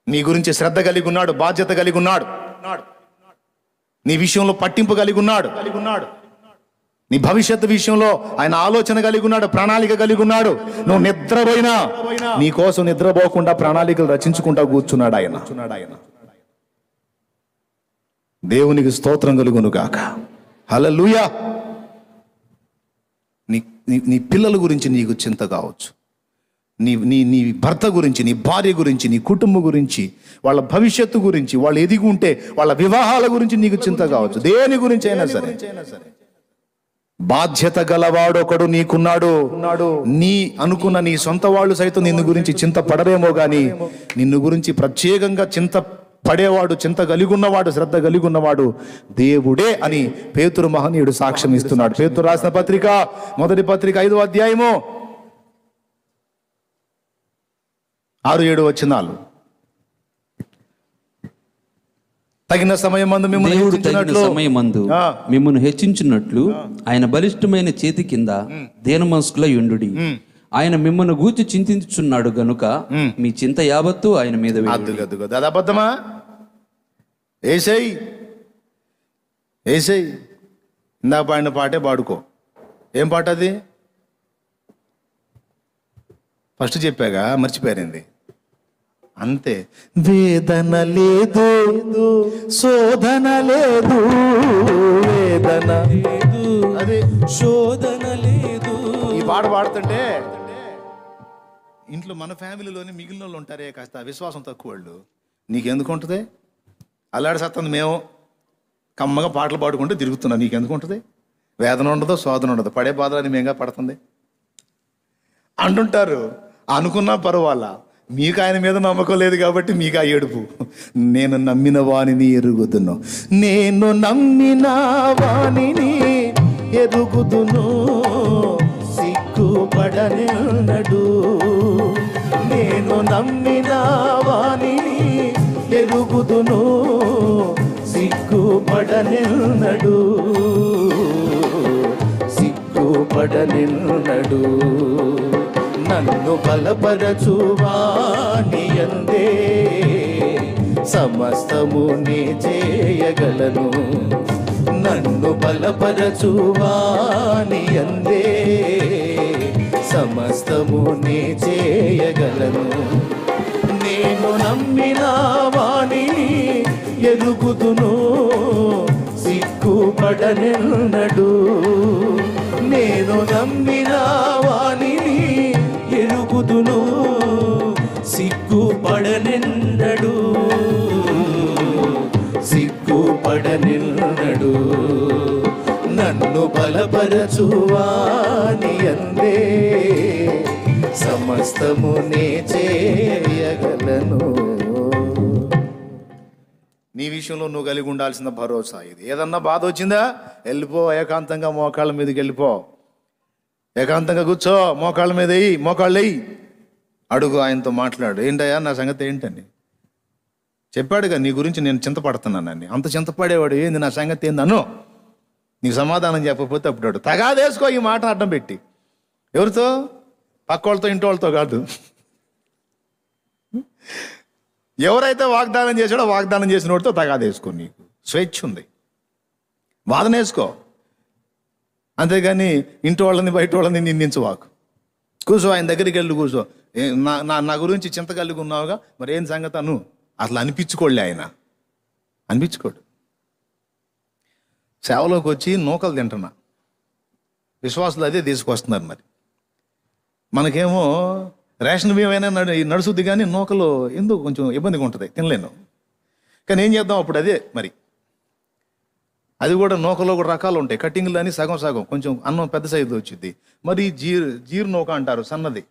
నీ గురించి శ్రద్ధ కలిగి ఉన్నాడు, బాధ్యత కలిగి ఉన్నాడు, నీ విషయంలో పట్టింపు కలిగి ఉన్నాడు, నీ భవిష్యత్తు విషయంలో ఆయన ఆలోచన కలిగి ఉన్నాడు, ప్రణాళిక కలిగి ఉన్నాడు. నువ్వు నిద్రపోయినా నీ కోసం నిద్రపోకుండా ప్రణాళికలు రచించుకుంటా కూర్చున్నాడు ఆయన. దేవునికి స్తోత్రం కలుగును గాక. హల్లెలూయా. నీ పిల్లల గురించి నీకు చింత కావచ్చు, నీ భర్త గురించి, నీ భార్య గురించి, నీ కుటుంబం గురించి, వాళ్ళ భవిష్యత్తు గురించి, వాళ్ళు ఎదిగి ఉంటే వాళ్ళ వివాహాల గురించి నీకు చింత కావచ్చు. దేని గురించి అయినా సరే బాధ్యత గలవాడొకడు నీకున్నాడు. నీ అనుకున్న నీ సొంత వాళ్ళు సైతం నిన్ను గురించి చింత పడరేమో కానీ నిన్ను గురించి ప్రత్యేకంగా చింత పడేవాడు, చింత కలిగి ఉన్నవాడు, శ్రద్ధ కలిగి ఉన్నవాడు దేవుడే అని పేతురు మహనీయుడు సాక్ష్యం ఇస్తున్నాడు. పేతురు రాసిన పత్రిక, మొదటి పత్రిక 5వ అధ్యాయము 6-7 వచనాలు. తగిన సమయమందు మిమ్మును హెచ్చించున్నట్లు ఆయన బలిష్టమైన చేతి కింద దేన మనస్కులై యుండుడి. ఆయన మిమ్మల్ని గూర్చి చింతించుచున్నాడు గనుక మీ చింత యావత్తు ఆయన మీద వేయుడి. అది అబద్ధమా? ఏసై ఇందాక పాడిన పాటే పాడుకో. ఏం పాట అది? ఫస్ట్ చెప్పాగా, మర్చిపోయారండి అంతే. వేదన లేదు, శోధన లేదు, వేదన లేదు, అదే శోధన లేదు. ఈ పాట పాడుతుంటే ఇంట్లో మన ఫ్యామిలీలోని మిగిలిన వాళ్ళు ఉంటారే కాస్త విశ్వాసం తక్కువ వాళ్ళు, నీకెందుకు ఉంటుంది? అల్లాడి సత్తంది మేము కమ్మగా పాటలు పాడుకుంటూ తిరుగుతున్నా, నీకెందుకు ఉంటుంది? వేదన ఉండదు, శోధన ఉండదు, పడే బాధలని మేంగా పడుతుంది అంటుంటారు. అనుకున్నా పర్వాలా, మీకు ఆయన మీద నమ్మకం లేదు కాబట్టి మీకు ఆ ఏడుపు. నేను నమ్మిన వాణిని ఎరుగుదును, నేను నమ్మిన వాణిని ఎరుగుదును, సిగ్గుపడనిన్నడు. నేను నమ్మిన వాణిని ఎరుగుదును, సిగ్గుపడనిన్నడు, సిగ్గుపడనిన్నడు. నన్ను బలపరచువాని యందే సమస్తము నే చేయగలను. నన్ను బలపరచువాని యందే సమస్తము నే చేయగలను. నేను నమ్మిన వాణిని ఎరుగుదును, సిగ్గుపడనిన్నడు. నేను నమ్మిన వాణిని ఎరుగుదును, సిగ్గుపడనిన్నడు, సిగ్గుపడనిన్నడు. నన్ను బలపరచువాని యందే సమస్తము నే చేయగలను. నీ విషయంలో నువ్వు కలిగి ఉండాల్సిన భరోసా ఇది. ఏదన్నా బాధ వచ్చిందా, వెళ్ళిపో, ఏకాంతంగా మోకాళ్ళ మీదకి వెళ్ళిపో, ఏకాంతంగా కూర్చో, మోకాళ్ళ మీద మోకాళ్ళు అడుగు, ఆయనతో మాట్లాడు. ఏంటయ్యా నా సంగతి ఏంటని? చెప్పాడుగా నీ గురించి నేను చింతపడుతున్నానని. అంత చింతపడేవాడు ఏంది నా సంగతి ఏంది అను. నీకు సమాధానం చెప్పకపోతే అప్పుడు తగాదేసుకో ఈ మాట అడ్డం పెట్టి. ఎవరితో? పక్క వాళ్ళతో, ఇంటి వాళ్ళతో కాదు. ఎవరైతే వాగ్దానం చేశాడో వాగ్దానం చేసిన వాడితో తగాదేసుకో. నీకు స్వేచ్ఛ ఉంది, వాదన వేసుకో. అంతేగాని ఇంటి వాళ్ళని బయట వాళ్ళని నిందించవాకు. కూర్చో, ఆయన దగ్గరికి వెళ్ళి కూర్చో. నా గురించి చింత కలిగి ఉన్నావుగా, మరి ఏం సంగతి అను. అసలు అనిపించుకోలే ఆయన, అనిపించుకోడు. సేవలోకి వచ్చి నూకలు తింటున్నా, విశ్వాసులు అదే తీసుకొస్తున్నారు. మరి మనకేమో రేషన్ బియ్యమైనా నడుస్తుంది, కానీ నూకలు ఎందుకు కొంచెం ఇబ్బందిగా ఉంటుంది, తినలేను. కానీ ఏం చేద్దాం అప్పుడు అదే. మరి అది కూడా నూకలో కూడా రకాలు ఉంటాయి. కట్టింగ్లు అని సగం సగం కొంచెం అన్నం పెద్ద సైజు వచ్చింది. మరి జీరు నూక అంటారు, సన్నది.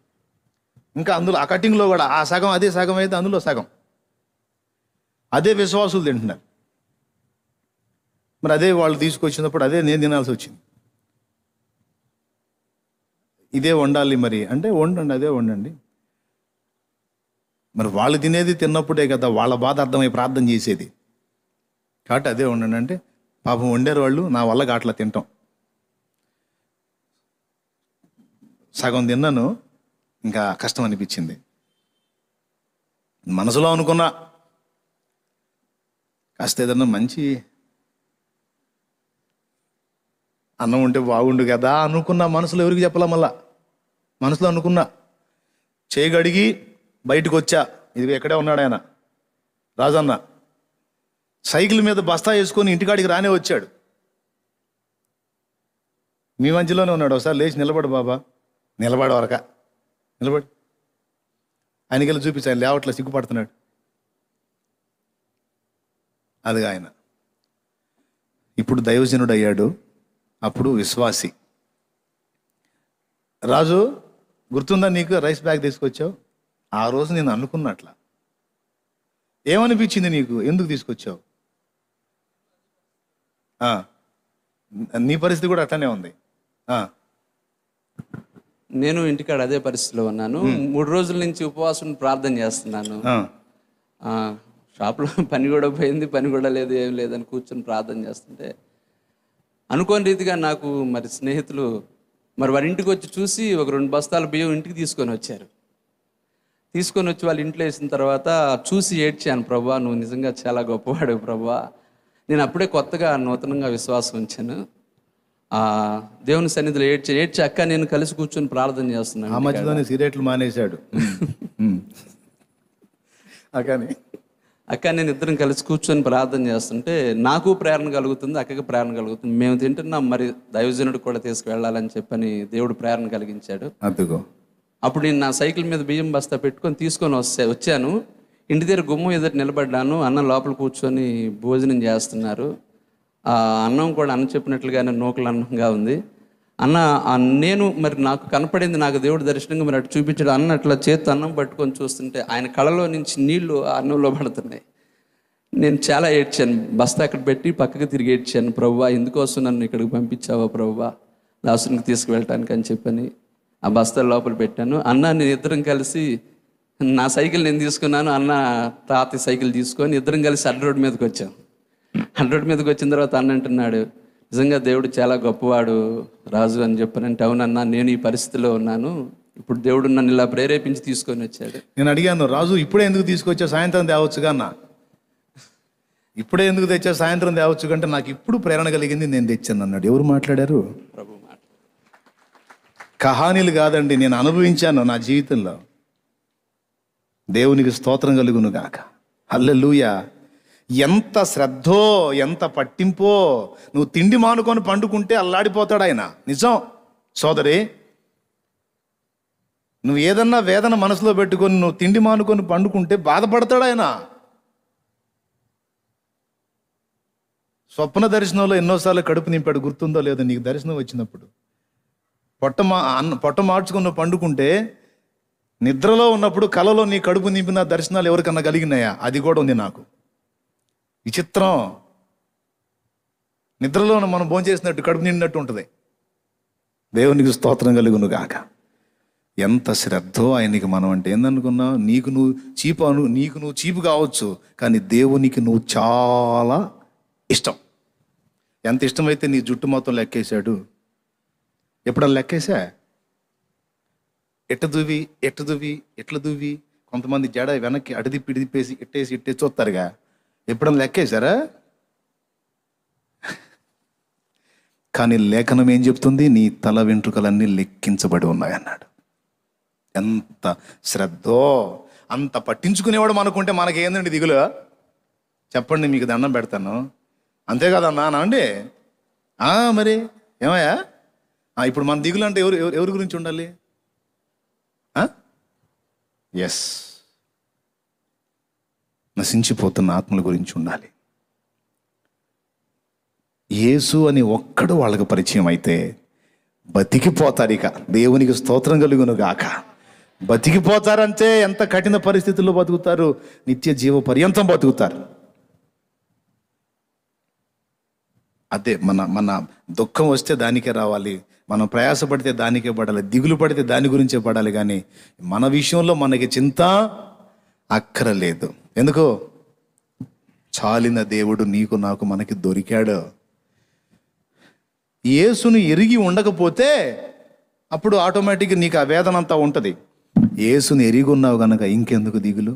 ఇంకా అందులో ఆ కట్టింగ్లో కూడా ఆ సగం అదే సగం అయితే అందులో సగం అదే విశ్వాసులు తింటున్నారు. మరి అదే వాళ్ళు తీసుకొచ్చినప్పుడు అదే నేను తినాల్సి వచ్చింది. ఇదే వండాలి మరి అంటే వండండి, అదే వండండి. మరి వాళ్ళు తినేది తిన్నప్పుడే కదా వాళ్ళ బాధ అర్థమై ప్రార్థన చేసేది. కాబట్టి అదే వండండి అంటే పాపం వండారు వాళ్ళు, నా వల్ల అట్లా తింటాం. సగం తిన్నాను, ఇంకా కష్టం అనిపించింది. మనసులో అనుకున్నా కాస్త ఏదన్నా మంచి అన్నం ఉంటే బాగుండు కదా అనుకున్నా. మనసులో ఎవరికి చెప్పలా, మళ్ళా మనసులో అనుకున్నా. చేయగడిగి బయటకు వచ్చా. ఇది ఎక్కడే ఉన్నాడు ఆయన, రాజన్న. సైకిల్ మీద బస్తా వేసుకొని ఇంటికాడికి రానే వచ్చాడు. మీ మధ్యలోనే ఉన్నాడు. ఒకసారి లేచి నిలబడు బాబా, నిలబడు వరక, నిలబడి ఆయనకెళ్ళి చూపించాను. లేవట్లా, సిగ్గుపడుతున్నాడు. అదిగా ఆయన ఇప్పుడు దైవజనుడు అయ్యాడు, అప్పుడు విశ్వాసి. రాజు, గుర్తుందా నీకు రైస్ బ్యాగ్ తీసుకొచ్చావు? ఆ రోజు నేను అనుకున్నట్లా. ఏమనిపించింది నీకు? ఎందుకు తీసుకొచ్చావు? నీ పరిస్థితి కూడా అట్లానే ఉంది. నేను ఇంటికాడ అదే పరిస్థితిలో ఉన్నాను. 3 రోజుల నుంచి ఉపవాసం ప్రార్థన చేస్తున్నాను. షాప్లో పని కూడా పోయింది, పని కూడా లేదు, ఏం లేదని కూర్చొని ప్రార్థన చేస్తుంటే అనుకోని రీతిగా నాకు మరి స్నేహితులు మరి వారి ఇంటికి వచ్చి చూసి ఒక 2 బస్తాల బియ్యం ఇంటికి తీసుకొని వచ్చారు. తీసుకొని వచ్చి వాళ్ళ ఇంట్లో వేసిన తర్వాత చూసి ఏడ్చాను. ప్రభువా, నువ్వు నిజంగా చాలా గొప్పవాడు ప్రభువా. నేను అప్పుడే కొత్తగా నూతనంగా విశ్వాసం ఉంచాను. దేవుని సన్నిధిలో ఏడ్చి అక్క నేను కలిసి కూర్చొని ప్రార్థన చేస్తున్నాను. ఆ మధ్యలోనే సిగరెట్లు మానేశాడు. అక్క నేను ఇద్దరం కలిసి కూర్చొని ప్రార్థన చేస్తుంటే నాకు ప్రేరణ కలుగుతుంది, అక్కకి ప్రేరణ కలుగుతుంది. మేము తింటున్నాం, మరి దైవజనుడు కూడా తీసుకువెళ్ళాలని చెప్పని దేవుడు ప్రేరణ కలిగించాడు. అప్పుడు నేను నా సైకిల్ మీద బియ్యం బస్తా తీసుకొని వచ్చాను. ఇంటి దగ్గర గుమ్మం ఎదురు నిలబడ్డాను. అన్నం లోపల కూర్చొని భోజనం చేస్తున్నారు. అన్నం కూడా అన్న చెప్పినట్లుగానే నూకలు అన్నంగా ఉంది. నేను మరి నాకు కనపడింది, నాకు దేవుడు దర్శనంగా మరి అటు చూపించాడు. అన్న అట్లా చేతి అన్నం పట్టుకొని చూస్తుంటే ఆయన కళ్ళలో నుంచి నీళ్లు అన్నంలో పడుతున్నాయి. నేను చాలా ఏడ్చాను. బస్తా అక్కడ పెట్టి పక్కకి తిరిగి ఏడ్చాను. ప్రభువా, ఎందుకోసం నన్ను ఇక్కడికి పంపించావా ప్రభువా, దాసునికి తీసుకువెళ్ళటానికి అని చెప్పని ఆ బస్తా లోపల పెట్టాను. అన్న నేను ఇద్దరం కలిసి నా సైకిల్ నేను తీసుకున్నాను, అన్న తాత సైకిల్ తీసుకొని ఇద్దరం కలిసి అడ్డ రోడ్డు మీదకి వచ్చాం. అడ్డ రోడ్డు మీదకి వచ్చిన తర్వాత అన్న అంటున్నాడు, నిజంగా దేవుడు చాలా గొప్పవాడు రాజు అని చెప్పానంటే, అవునన్నా నేను ఈ పరిస్థితిలో ఉన్నాను, ఇప్పుడు దేవుడు నన్ను ఇలా ప్రేరేపించి తీసుకొని వచ్చాడు. నేను అడిగాను, రాజు ఇప్పుడే ఎందుకు తీసుకొచ్చా, సాయంత్రం తేవచ్చుగా అన్న. ఇప్పుడే ఎందుకు తెచ్చా, సాయంత్రం తేవచ్చు కంటే నాకు ఇప్పుడు ప్రేరణ కలిగింది, నేను తెచ్చాను అన్నాడు. ఎవరు మాట్లాడారు? ప్రభు మాట. కహానీలు కాదండి, నేను అనుభవించాను నా జీవితంలో. దేవునికి స్తోత్రం కలుగును గాక. హల్లెలూయా. ఎంత శ్రద్ధో, ఎంత పట్టింపో. నువ్వు తిండి మానుకొని పండుకుంటే అల్లాడిపోతాడు ఆయన. నిజం సోదరి, నువ్వు ఏదన్నా వేదన మనసులో పెట్టుకొని నువ్వు తిండి మానుకొని పండుకుంటే బాధపడతాడు ఆయన. స్వప్న దర్శనంలో ఎన్నోసార్లు కడుపు నింపాడు, గుర్తుందో లేదో నీకు? దర్శనం వచ్చినప్పుడు పొట్ట మార్చుకుని నువ్వు పండుకుంటే, నిద్రలో ఉన్నప్పుడు కలలో నీ కడుపు నింపిన దర్శనాలు ఎవరికన్నా కలిగినాయా? అది కూడా ఉంది నాకు. విచిత్రం. నిద్రలో మనం భోంచేసినట్టు కడుపు నిండినట్టు ఉంటుంది. దేవునికి స్తోత్రం కలుగును గాక. ఎంత శ్రద్ధో ఆయనకి మనం అంటే. ఏందనుకున్నావు? నీకు నువ్వు చీపు కావచ్చు, కానీ దేవునికి నువ్వు చాలా ఇష్టం. ఎంత ఇష్టమైతే నీ జుట్టు మొత్తం లెక్కేశాడు. ఎప్పుడన్నా లెక్కేసా? ఎట్ల దువ్వి కొంతమంది జడ వెనక్కి ఇడిదిప్పేసి ఇట్టేసి చూస్తారుగా. ఎప్పుడన్నా లెక్కేశారా? కానీ లేఖనం ఏం చెప్తుంది? నీ తల వెంట్రుకలన్నీ లెక్కించబడి ఉన్నాయన్నాడు. ఎంత శ్రద్ధో! అంత పట్టించుకునేవాడు మనకుంటే మనకేందండి దిగులు? చెప్పండి, మీకు దండం పెడతాను. అంతే కదన్నా అండి? మరి ఏమయ్యా, ఇప్పుడు మన దిగులు అంటే ఎవరి గురించి ఉండాలి? ఎస్, నశించిపోతున్న ఆత్మల గురించి ఉండాలి. యేసు అని ఒక్కడు వాళ్ళకి పరిచయం అయితే బతికిపోతారు. ఇక దేవునికి స్తోత్రం కలుగును గాక. బతికిపోతారంటే ఎంత కఠిన పరిస్థితుల్లో బతుకుతారు? నిత్య జీవ పర్యంతం బతుకుతారు. అదే మన దుఃఖం వస్తే దానికే రావాలి, మనం ప్రయాసపడితే దానికే పడాలి, దిగులు పడితే దాని గురించే పడాలి. కానీ మన విషయంలో మనకి చింత అక్కరలేదు. ఎందుకు? చాలిన దేవుడు నీకు నాకు మనకి దొరికాడు. యేసును ఎరిగి ఉండకపోతే అప్పుడు ఆటోమేటిక్గా నీకు ఆ వేదన అంతా ఉంటుంది. యేసుని ఎరిగి ఉన్నావు కనుక ఇంకెందుకు దిగులు?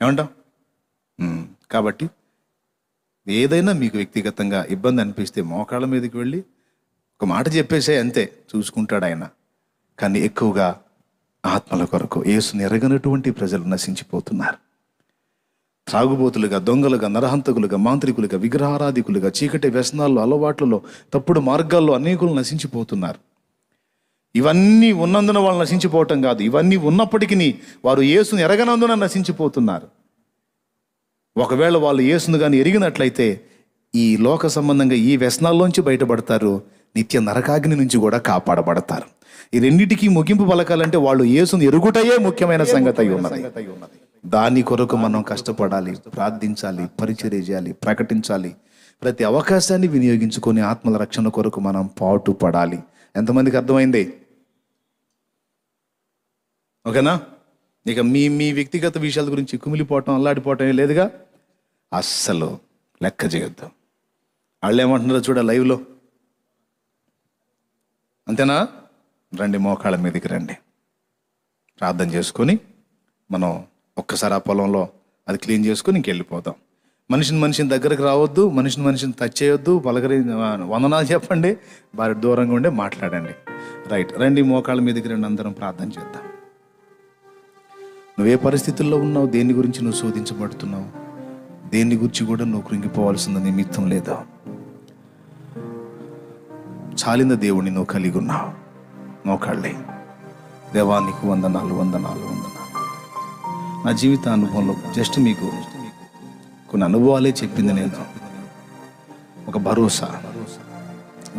ఏమంటావు? కాబట్టి ఏదైనా మీకు వ్యక్తిగతంగా ఇబ్బంది అనిపిస్తే మోకాళ్ళ మీదకి వెళ్ళి ఒక మాట చెప్పేసే, అంతే, చూసుకుంటాడు ఆయన. కానీ ఎక్కువగా ఆత్మల కొరకు యేసుని ఎరగనటువంటి ప్రజలు నశించిపోతున్నారు. త్రాగుబోతులుగా, దొంగలుగా, నరహంతకులుగా, మాంత్రికులుగా, విగ్రహారాధికులుగా, చీకటి వ్యసనాల్లో, అలవాట్లలో, తప్పుడు మార్గాల్లో అనేకులు నశించిపోతున్నారు. ఇవన్నీ ఉన్నందున వాళ్ళు నశించిపోవటం కాదు, ఇవన్నీ ఉన్నప్పటికీ వారు యేసుని ఎరగనందున నశించిపోతున్నారు. ఒకవేళ వాళ్ళు యేసును కానీ ఎరిగినట్లయితే ఈ లోక సంబంధంగా ఈ వ్యసనాల్లోంచి బయటపడతారు, నిత్య నరకాగ్ని నుంచి కూడా కాపాడబడతారు. ఈ రెండింటికి ముగింపు పలకాలంటే వాళ్ళు యేసును ఎరుగుటయే ముఖ్యమైన సంగతి అయి ఉన్నది. దాని కొరకు మనం కష్టపడాలి, ప్రార్థించాలి, పరిచర్య చేయాలి, ప్రకటించాలి. ప్రతి అవకాశాన్ని వినియోగించుకొని ఆత్మల రక్షణ కొరకు మనం పాటు పడాలి. ఎంతమందికి అర్థమైంది? ఓకేనా? ఇక మీ వ్యక్తిగత విషయాల గురించి కుమిలిపోవటం, అల్లాడిపోవటం లేదుగా. అస్సలు లెక్క చేయొద్దు. వాళ్ళు ఏమంటున్నారో చూడ లైవ్లో. అంతేనా? రండి, మోకాళ్ళ మీదకి రండి, ప్రార్థన చేసుకొని మనం ఒక్కసారి ఆ పొలంలో అది క్లీన్ చేసుకొని ఇంకెళ్ళిపోతాం. మనిషిని దగ్గరకు రావద్దు, మనిషిని టచ్ చేయొద్దు, వందనాలు చెప్పండి, వారి దూరంగా ఉండే మాట్లాడండి. రైట్, రండి, మోకాళ్ళ మీదకి రండి, అందరం ప్రార్థన చేద్దాం. నువ్వే పరిస్థితుల్లో ఉన్నావు, దేని గురించి నువ్వు శోధించబడుతున్నావు, దేని గురించి కూడా నువ్వు కృంగిపోవాల్సిన నిమిత్తం లేదా. చాలిన దేవుడిని నువ్వు కలిగి ఉన్నావు. మోకాళ్ళే, దేవా నీకు వందనాలు. నా జీవిత అనుభవంలో జస్ట్ మీకు కొన్ని అనుభవాలే చెప్పింది. నేను ఒక భరోసా,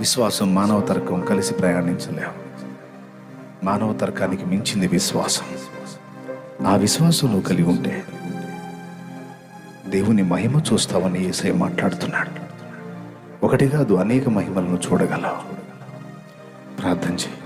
విశ్వాసం, మానవ తర్కం కలిసి ప్రయాణించలేవు. మానవ తర్కానికి మించింది విశ్వాసం. ఆ విశ్వాసం నువ్వు కలిగి ఉంటే దేవుని మహిమ చూస్తావని యేసయ్య మాట్లాడుతున్నాడు. ఒకటి కాదు, అనేక మహిమలను చూడగలవు. ప్రార్థన చేయి.